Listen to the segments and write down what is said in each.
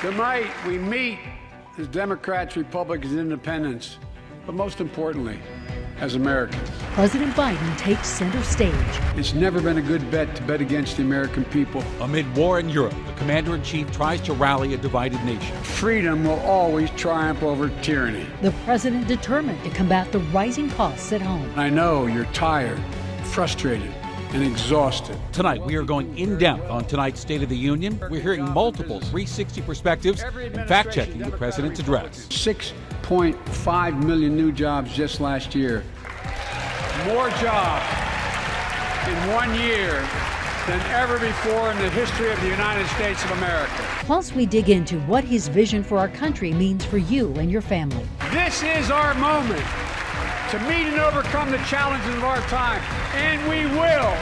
Tonight, we meet as Democrats, Republicans, and Independents, but most importantly, as Americans. President Biden takes center stage. It's never been a good bet to bet against the American people. Amid war in Europe, the commander-in-chief tries to rally a divided nation. Freedom will always triumph over tyranny. The president determined to combat the rising costs at home. I know you're tired, frustrated, and exhausted. Tonight, we are going in-depth on tonight's State of the Union. We're hearing multiple 360 perspectives and fact-checking the president's address. 6.5 million new jobs just last year. More jobs in 1 year than ever before in the history of the United States of America. Plus, we dig into what his vision for our country means for you and your family. This is our moment to meet and overcome the challenges of our time, and we will.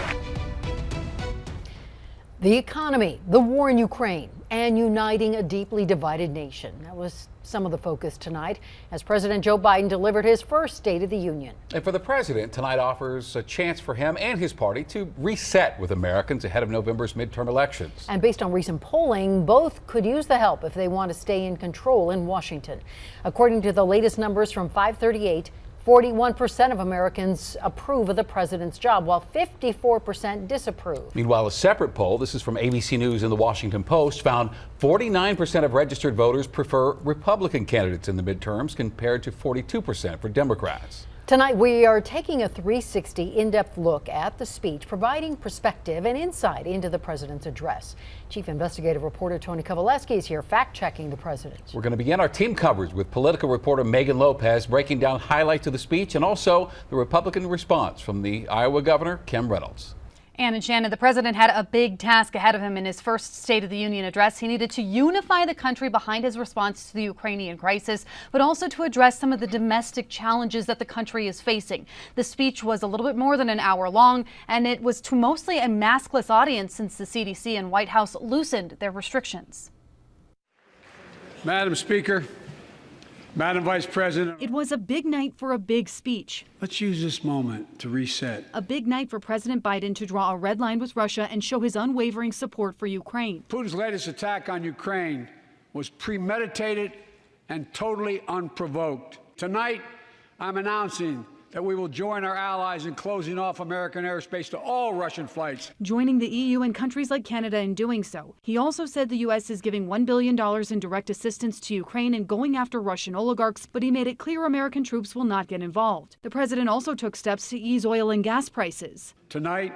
The economy, the war in Ukraine, and uniting a deeply divided nation. That was some of the focus tonight as President Joe Biden delivered his first State of the Union. And for the president, tonight offers a chance for him and his party to reset with Americans ahead of November's midterm elections. And based on recent polling, both could use the help if they want to stay in control in Washington. According to the latest numbers from 538, 41% of Americans approve of the president's job, while 54% disapprove. Meanwhile, a separate poll, this is from ABC News and the Washington Post, found 49% of registered voters prefer Republican candidates in the midterms compared to 42% for Democrats. Tonight, we are taking a 360 in-depth look at the speech, providing perspective and insight into the president's address. Chief investigative reporter Tony Kovaleski is here fact-checking the president. We're going to begin our team coverage with political reporter Megan Lopez breaking down highlights of the speech and also the Republican response from the Iowa governor, Kim Reynolds. Ann and Shannon, the president had a big task ahead of him in his first State of the Union address. He needed to unify the country behind his response to the Ukrainian crisis, but also to address some of the domestic challenges that the country is facing. The speech was a little bit more than an hour long, and it was to mostly a maskless audience since the CDC and White House loosened their restrictions. Madam Speaker, Madam Vice President, It was a big night for a big speech. let's use this moment to reset. A big night for President Biden to draw a red line with Russia and show his unwavering support for Ukraine. Putin's latest attack on Ukraine was premeditated and totally unprovoked. Tonight, I'm announcing that we will join our allies in closing off American airspace to all Russian flights. Joining the EU and countries like Canada in doing so. He also said the U.S. is giving $1 billion in direct assistance to Ukraine and going after Russian oligarchs, but he made it clear American troops will not get involved. The president also took steps to ease oil and gas prices. Tonight,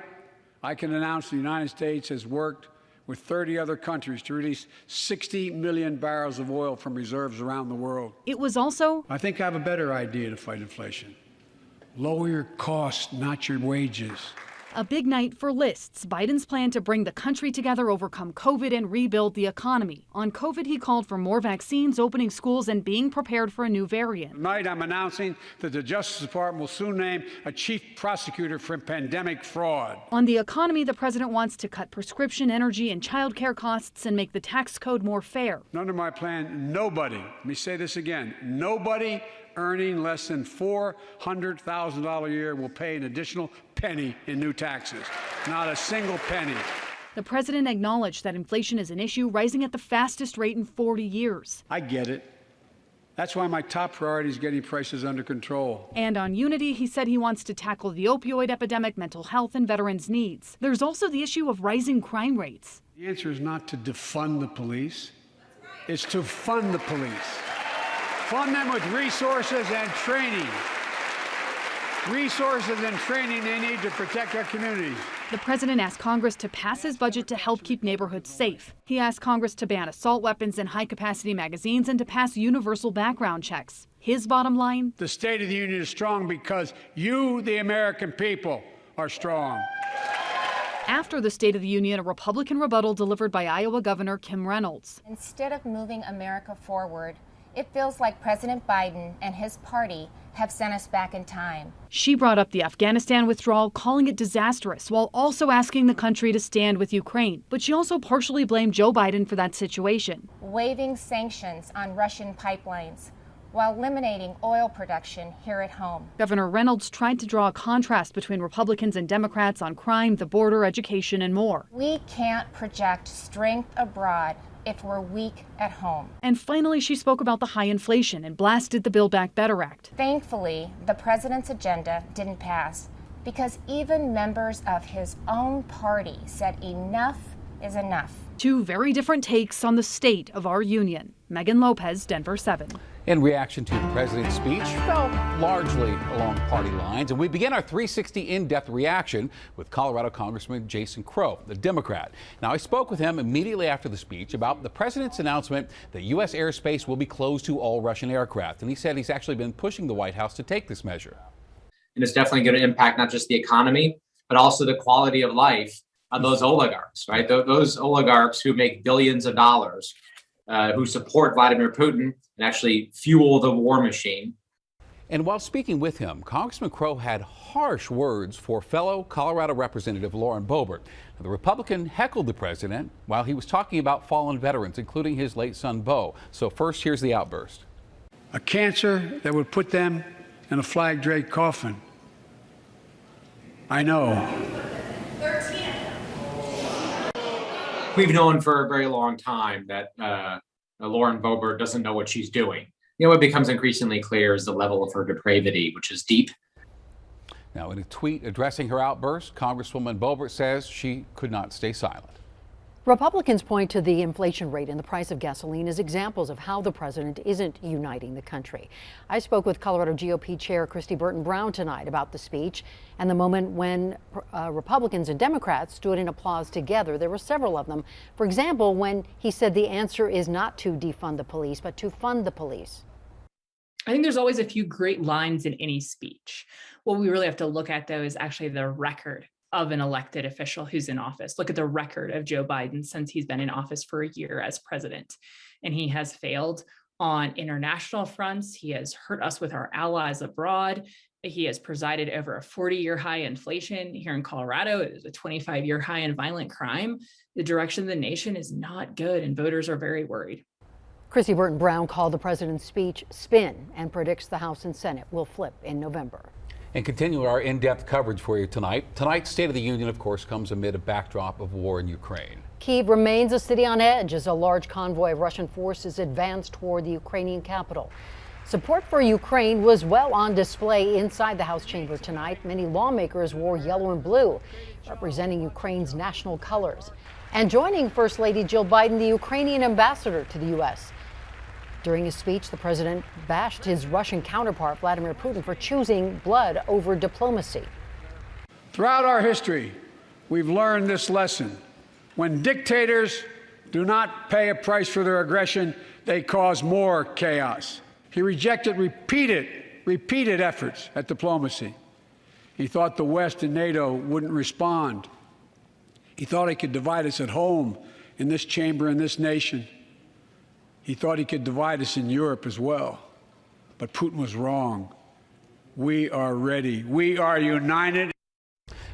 I can announce the United States has worked with 30 other countries to release 60 million barrels of oil from reserves around the world. It was also I think I have a better idea to fight inflation. Lower your costs, not your wages. a big night for lists. Biden's plan to bring the country together, overcome COVID, and rebuild the economy. On COVID, he called for more vaccines, opening schools, and being prepared for a new variant. Tonight, I'm announcing that the Justice Department will soon name a chief prosecutor for pandemic fraud. On the economy, the president wants to cut prescription, energy, and child care costs and make the tax code more fair. Under my plan, nobody, let me say this again, nobody earning less than $400,000 a year will pay an additional penny in new taxes. Not a single penny. The president acknowledged that inflation is an issue, rising at the fastest rate in 40 years. I get it. That's why my top priority is getting prices under control. And on unity, he said he wants to tackle the opioid epidemic, mental health, and veterans' needs. There's also the issue of rising crime rates. The answer is not to defund the police. It's to fund the police. Fund them with resources and training. Resources and training they need to protect our communities. The president asked Congress to pass his budget to help keep neighborhoods safe. He asked Congress to ban assault weapons and high-capacity magazines and to pass universal background checks. His bottom line? The State of the Union is strong because you, the American people, are strong. After the State of the Union, a Republican rebuttal delivered by Iowa Governor Kim Reynolds. Instead of moving America forward, it feels like President Biden and his party have sent us back in time. She brought up the Afghanistan withdrawal, calling it disastrous, while also asking the country to stand with Ukraine. But she also partially blamed Joe Biden for that situation. Waiving sanctions on Russian pipelines, while eliminating oil production here at home. Governor Reynolds tried to draw a contrast between Republicans and Democrats on crime, the border, education, and more. We can't project strength abroad if we're weak at home. And finally, she spoke about the high inflation and blasted the Build Back Better Act. Thankfully, the president's agenda didn't pass because even members of his own party said enough is enough. Two very different takes on the state of our union. Megan Lopez, Denver 7. In reaction to the president's speech, fell largely along party lines. And we begin our 360 in-depth reaction with Colorado Congressman Jason Crow, the Democrat. Now, I spoke with him immediately after the speech about the president's announcement that U.S. airspace will be closed to all Russian aircraft. And he said he's actually been pushing the White House to take this measure. And it's definitely going to impact not just the economy, but also the quality of life of those oligarchs, right? Those oligarchs who make billions of dollars, who support Vladimir Putin and actually fuel the war machine. And while speaking with him, Congressman Crow had harsh words for fellow Colorado Representative Lauren Boebert. The Republican heckled the president while he was talking about fallen veterans, including his late son, Bo. So first, here's the outburst. A cancer that would put them in a flag-draped coffin. I know. We've known for a very long time that Lauren Boebert doesn't know what she's doing. You know, what becomes increasingly clear is the level of her depravity, which is deep. Now, in a tweet addressing her outburst, Congresswoman Boebert says she could not stay silent. Republicans point to the inflation rate and the price of gasoline as examples of how the president isn't uniting the country. I spoke with Colorado GOP Chair Kristi Burton Brown tonight about the speech and the moment when Republicans and Democrats stood in applause together. There were several of them. For example, when he said the answer is not to defund the police, but to fund the police. I think there's always a few great lines in any speech. What we really have to look at, though, is actually the record of an elected official who's in office. Look at the record of Joe Biden since he's been in office for a year as president. And he has failed on international fronts. He has hurt us with our allies abroad. He has presided over a 40-year high inflation here in Colorado. It is a 25-year high in violent crime. The direction of the nation is not good, and voters are very worried. Kristi Burton Brown called the president's speech spin and predicts the House and Senate will flip in November. And continue our in-depth coverage for you tonight. Tonight's State of the Union, of course, comes amid a backdrop of war in Ukraine. Kyiv remains a city on edge as a large convoy of Russian forces advanced toward the Ukrainian capital. Support for Ukraine was well on display inside the House chamber tonight. Many lawmakers wore yellow and blue, representing Ukraine's national colors. And joining First Lady Jill Biden, the Ukrainian ambassador to the U.S. During his speech, the president bashed his Russian counterpart, Vladimir Putin, for choosing blood over diplomacy. Throughout our history, we've learned this lesson. When dictators do not pay a price for their aggression, they cause more chaos. He rejected repeated efforts at diplomacy. He thought the West and NATO wouldn't respond. He thought he could divide us at home, in this chamber, in this nation. He thought he could divide us in Europe as well. But Putin was wrong. We are ready. We are united.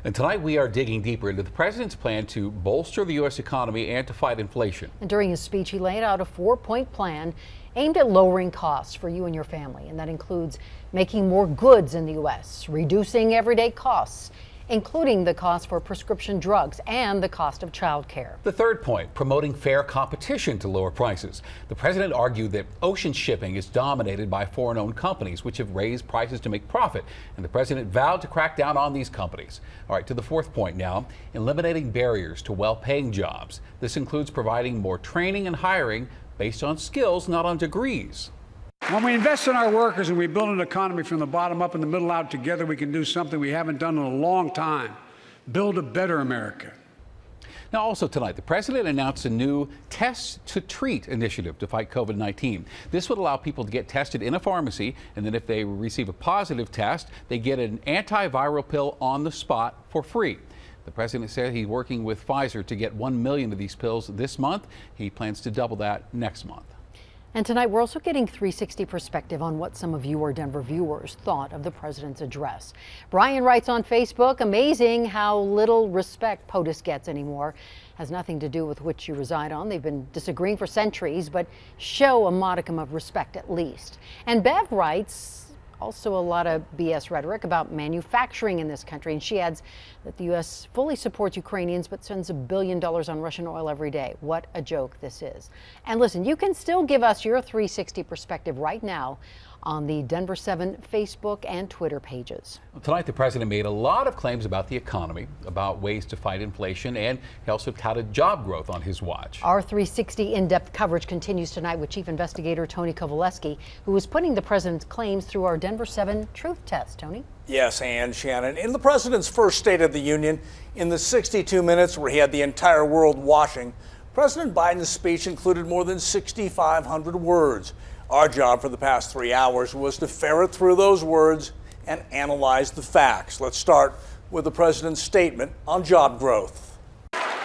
And tonight we are digging deeper into the president's plan to bolster the U.S. economy and to fight inflation. And during his speech, he laid out a 4-point plan aimed at lowering costs for you and your family. And that includes making more goods in the U.S., reducing everyday costs, including the cost for prescription drugs and the cost of child care. The third point, promoting fair competition to lower prices. The president argued that ocean shipping is dominated by foreign-owned companies, which have raised prices to make profit. And the president vowed to crack down on these companies. All right, to the fourth point now, eliminating barriers to well-paying jobs. This includes providing more training and hiring based on skills, not on degrees. When we invest in our workers and we build an economy from the bottom up and the middle out together, we can do something we haven't done in a long time. Build a better America. Now, also tonight, the president announced a new Test to Treat initiative to fight COVID-19. This would allow people to get tested in a pharmacy, and then if they receive a positive test, they get an antiviral pill on the spot for free. The president said he's working with Pfizer to get 1 million of these pills this month. He plans to double that next month. And tonight, we're also getting 360 perspective on what some of you, our Denver viewers, thought of the president's address. Brian writes on Facebook, amazing how little respect POTUS gets anymore. Has nothing to do with which you reside on. They've been disagreeing for centuries, but show a modicum of respect at least. And Bev writes, also a lot of BS rhetoric about manufacturing in this country. And she adds that the U.S. fully supports Ukrainians but spends $1 billion on Russian oil every day. What a joke this is. And listen, you can still give us your 360 perspective right now on the Denver 7 Facebook and Twitter pages. Tonight, the president made a lot of claims about the economy, about ways to fight inflation, and he also touted job growth on his watch. Our 360 in-depth coverage continues tonight with Chief Investigator Tony Kovaleski, who is putting the president's claims through our Denver 7 truth test. Tony? Yes, and Shannon, in the president's first State of the Union, in the 62 minutes where he had the entire world watching, President Biden's speech included more than 6,500 words. Our job for the past 3 hours was to ferret through those words and analyze the facts. Let's start with the president's statement on job growth.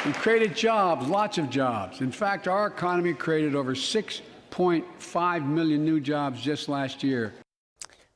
We created jobs, lots of jobs. In fact, our economy created over 6.5 million new jobs just last year.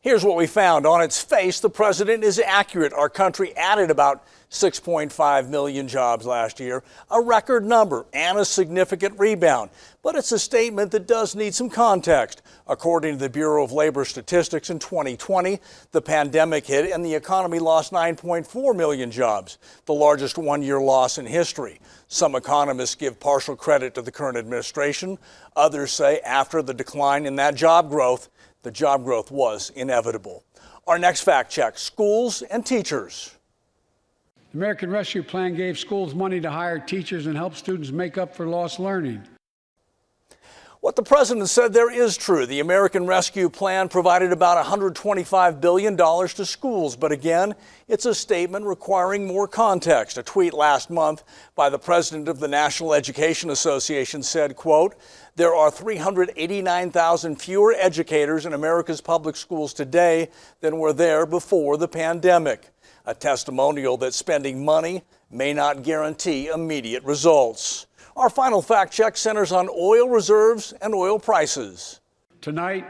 Here's what we found. On its face, the president is accurate. Our country added about 6.5 million jobs last year, a record number and a significant rebound. But it's a statement that does need some context. According to the Bureau of Labor Statistics, in 2020, the pandemic hit and the economy lost 9.4 million jobs, the largest one-year loss in history. Some economists give partial credit to the current administration. Others say after the decline in that job growth, the job growth was inevitable. Our next fact check, schools and teachers. The American Rescue Plan gave schools money to hire teachers and help students make up for lost learning. What the president said there is true. The American Rescue Plan provided about $125 billion to schools. But again, it's a statement requiring more context. A tweet last month by the president of the National Education Association said, quote, there are 389,000 fewer educators in America's public schools today than were there before the pandemic. A testimonial that spending money may not guarantee immediate results. Our final fact check centers on oil reserves and oil prices. Tonight,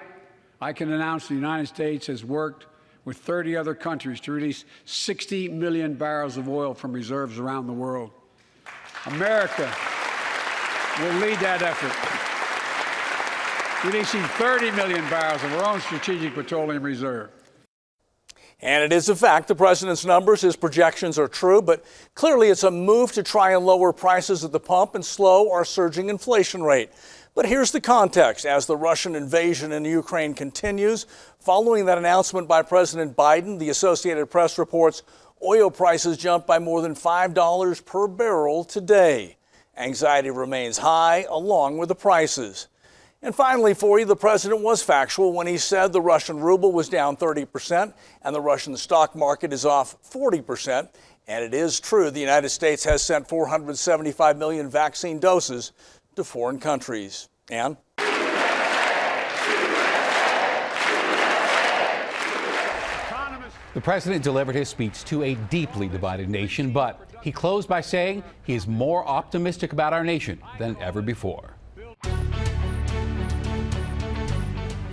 I can announce the United States has worked with 30 other countries to release 60 million barrels of oil from reserves around the world. America will lead that effort, releasing 30 million barrels of our own strategic petroleum reserve. And it is a fact, the president's numbers, his projections are true, but clearly it's a move to try and lower prices at the pump and slow our surging inflation rate. But here's the context. As the Russian invasion in Ukraine continues, following that announcement by President Biden, the Associated Press reports oil prices jumped by more than $5 per barrel today. Anxiety remains high, along with the prices. And finally for you, the president was factual when he said the Russian ruble was down 30% and the Russian stock market is off 40%. And it is true, the United States has sent 475 million vaccine doses to foreign countries. Ann? The president delivered his speech to a deeply divided nation, but he closed by saying he is more optimistic about our nation than ever before.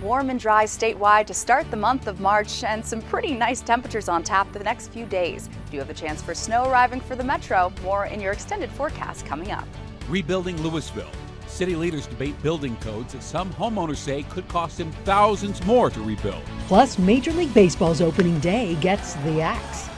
Warm and dry statewide to start the month of March, and some pretty nice temperatures on tap the next few days. Do have a chance for snow arriving for the metro. More in your extended forecast coming up. Rebuilding Louisville. City leaders debate building codes that some homeowners say could cost them thousands more to rebuild. Plus, Major League Baseball's opening day gets the axe.